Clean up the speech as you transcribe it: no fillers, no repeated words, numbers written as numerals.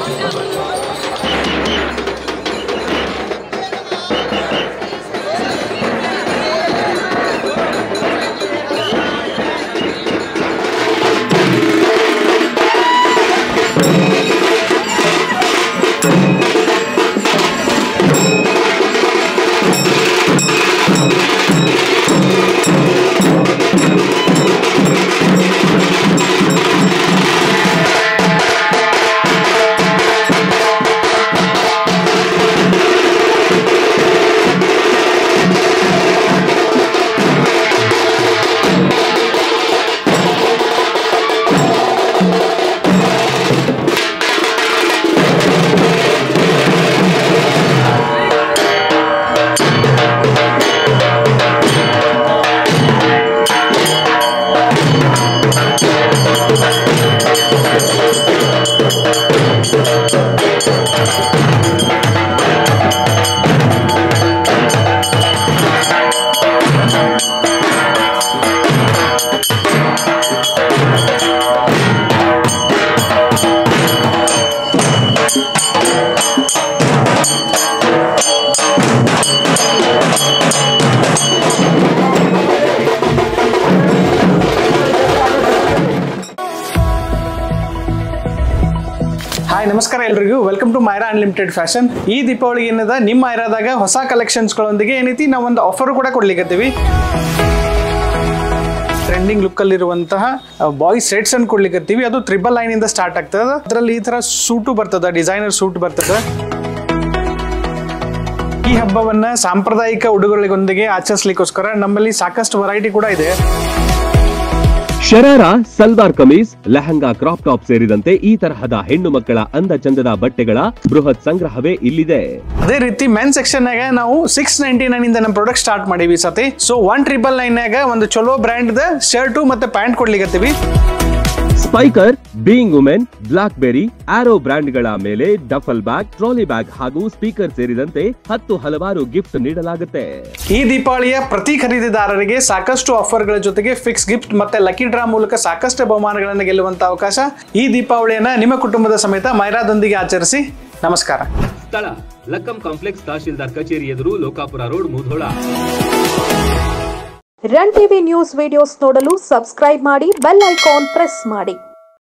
Hi ನಮಸ್ಕಾರ ಎಲ್ಲರಿಗೂ welcome to Myra unlimited fashion. ಈ ದೀಪಾವಳಿಗೆ ಏನದ ನಿಮ್ಮ ಮೈರಾದಾಗ ಹೊಸ ಕಲೆಕ್ಷನ್ಸ್ಗಳೊಂದಿಗೆ ಏನೈತಿ ನಾವು ಒಂದು ಆಫರ್ ಕೂಡ ಕೊಡ್ಲಿಕ್ಕತ್ತೀವಿ. ಟ್ರೆಂಡಿಂಗ್ ಲುಕ್ ಅಲ್ಲಿ ಇರುವಂತಹ ಬಾಯ್ಸ್ ಸೆಟ್ಸ್ ಅನ್ನು ಕೊಡ್ಲಿಕ್ಕತ್ತೀವಿ. ಅದು 999 ಇಂದ ಸ್ಟಾರ್ಟ್ ಆಗ್ತದ. ಅದರಲ್ಲಿ ಈ ತರ ಸೂಟು ಬರ್ತದ, ಡಿಸೈನರ್ ಸೂಟ್ ಬರ್ತದ. ಈ ಹಬ್ಬವನ್ನ ಸಾಂಪ್ರದಾಯಿಕ ಉಡುಗೊರೆಗಳೊಂದಿಗೆ ಆಚರಿಸಲಿಕ್ಕೋಸ್ಕರ ನಮ್ಮಲ್ಲಿ ಸಾಕಷ್ಟು ವೆರೈಟಿ ಕೂಡ ಇದೆ. ಶರಾರಾ, ಸಲ್ವಾರ್ ಕಮೀಸ್, ಲೆಹಂಗಾ, ಕ್ರಾಪ್ ಟಾಪ್ ಸೇರಿದಂತೆ ಈ ತರಹದ ಹೆಣ್ಣು ಮಕ್ಕಳ ಅಂದ ಚಂದದ ಬಟ್ಟೆಗಳ ಬೃಹತ್ ಸಂಗ್ರಹವೇ ಇಲ್ಲಿದೆ. ಅದೇ ರೀತಿ ಮೆನ್ ಸೆಕ್ಷನ್ ನಾಗ ನಾವು 699 ಇಂದ ನಮ್ಮ ಪ್ರಾಡಕ್ಟ್ ಸ್ಟಾರ್ಟ್ ಮಾಡೀವಿ ಸತಿ. ಸೊ 1999 ನಾಗ ಒಂದು ಚಲೋ ಬ್ರ್ಯಾಂಡ್ ದ ಶರ್ಟ್ ಮತ್ತೆ ಪ್ಯಾಂಟ್ ಕೊಡ್ಲಿಕ್ಕತ್ತೀವಿ. Spykar, being women, Blackberry, Arrow ಬ್ರ್ಯಾಂಡ್ಗಳ ಮೇಲೆ ಡಫಲ್ ಬ್ಯಾಗ್, ಟ್ರಾಲಿ ಬ್ಯಾಗ್ ಹಾಗೂ ಸ್ಪೀಕರ್ ಸೇರಿದಂತೆ 10 ಹಲವಾರು ಗಿಫ್ಟ್ ನೀಡಲಾಗುತ್ತೆ. ಈ ದೀಪಾವಳಿಯ ಪ್ರತಿ ಖರೀದಿದಾರರಿಗೆ ಸಾಕಷ್ಟು ಆಫರ್ಗಳ ಜೊತೆಗೆ ಫಿಕ್ಸ್ ಗಿಫ್ಟ್ ಮತ್ತೆ ಲಕ್ಕಿ ಡ್ರಾ ಮೂಲಕ ಸಾಕಷ್ಟು ಬಹುಮಾನಗಳನ್ನು ಗೆಲ್ಲುವಂತ ಅವಕಾಶ. ಈ ದೀಪಾವಳಿಯನ್ನ ನಿಮ್ಮ ಕುಟುಂಬದ ಸಮೇತ ಮೈರಾದೊಂದಿಗೆ ಆಚರಿಸಿ. ನಮಸ್ಕಾರ. ಸ್ಥಳ ಲಕ್ಕಂ ಕಾಂಪ್ಲೆಕ್ಸ್, ತಹಶೀಲ್ದಾರ್ ಕಚೇರಿ ಎದುರು, Lokapur road, Mudhol. Run TV news videos ನೋಡಲು ಸಬ್ಸ್ಕ್ರೈಬ್ ಮಾಡಿ, ಬೆಲ್ ಐಕಾನ್ ಪ್ರೆಸ್ ಮಾಡಿ.